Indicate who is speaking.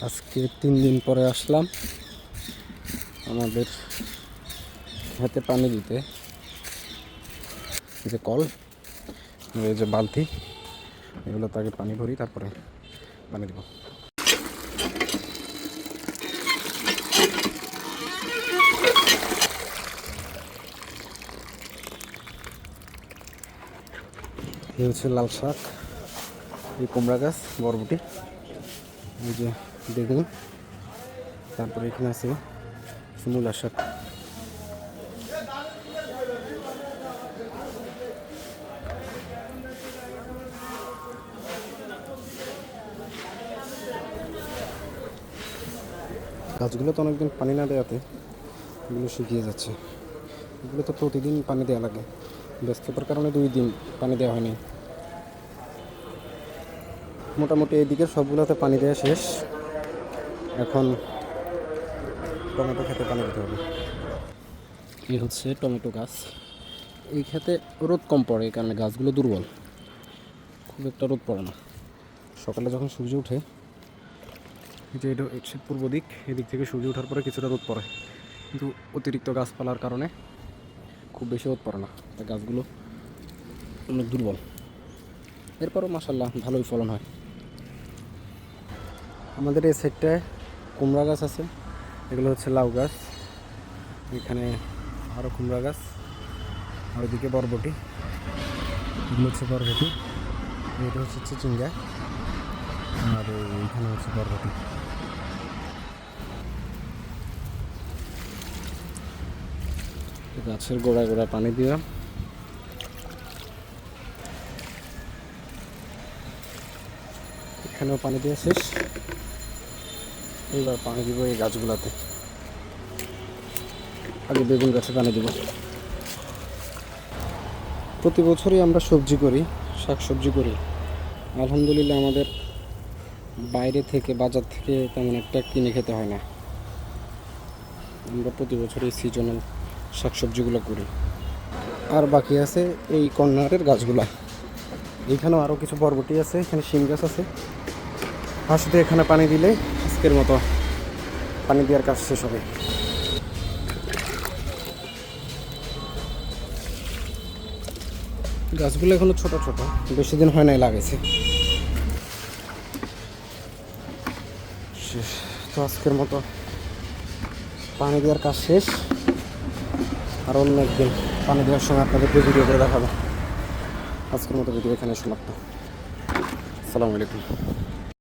Speaker 1: আজকে 3 দিন পরে আসলাম আমাদের খেতে পানি দিতে। যে কল, এই যে বালতি, এগুলো আগে পানি ভরি, তারপরে পানি দেব। এই হচ্ছে লাল শাক, এই কুমড়া গাছ, বরবটি, এই যে বেগুন, তারপরে এখানে আছে মূলা শাক। গাছগুলো তো অনেকদিন পানি না দেওয়াতে এগুলো শুকিয়ে যাচ্ছে। এগুলো তো প্রতিদিন পানি দেওয়া লাগে, ব্যস্ততার কারণে 2 দিন পানি দেওয়া হয়নি। মোটামুটি এইদিকে সবগুলোতে পানি দেওয়া শেষ। এখন টমেটো খেতে পানি দিতে হবে। এই হচ্ছে টমেটো গাছ। এই খেতে রোদ কম পড়ে, এই কারণে গাছগুলো দুর্বল, খুব একটা রোদ পড়ে না। সকালে যখন সূর্য ওঠে, যে এটা হচ্ছে পূর্ব দিক, এদিক থেকে সূর্য ওঠার পরে কিছুটা রোদ পড়ে, কিন্তু অতিরিক্ত গাছপালার কারণে খুব বেশি রোদ পড়ে না, তাই গাছগুলো অনেক দুর্বল। এরপরও মাশাআল্লাহ ভালোই ফলন হয়। আমাদের এই সাইডটায় কুমড়া গাছ আছে, এগুলো হচ্ছে লাউ গাছ, এখানে আরও কুমড়া গাছ, আর ওইদিকে বরবটি, এগুলো হচ্ছে বরবটি, এটা হচ্ছে চিচিঙ্গা, আর এইখানে হচ্ছে বরবটি। গাছের গোড়ায় গোড়ায় পানি দিলাম। এখানেও পানি দেওয়া শেষ, এইবার পানি দিব এই গাছগুলাতে। আগে বেগুন গাছে পানি দিব। প্রতি বছরই আমরা সবজি করি, শাকসবজি করি। আলহামদুলিল্লাহ আমাদের বাইরে থেকে, বাজার থেকে তেমন একটা কিনে খেতে হয় না। আমরা প্রতি বছর এই সিজনাল শাকসবজিগুলো করি। আর বাকি আছে এই কর্নারের গাছগুলা। এইখানেও আরও কিছু বরবটি আছে, এখানে শিম গাছ আছে। শুধু এখানে পানি দিলে আজকের মতো পানি দেওয়ার কাজ শেষ হবে। গাছগুলো এখনো ছোট ছোট, বেশি দিন হয় নাই লাগাইছে। শেষ তো, আজকের মতো পানি দেওয়ার কাজ শেষ। আর অন্য একদিন পানি দেওয়ার সময় আপনাদেরকে ভিডিও করে দেখাবো। আজকের মতো ভিডিও এখানে সমাপ্ত। আসসালামু আলাইকুম।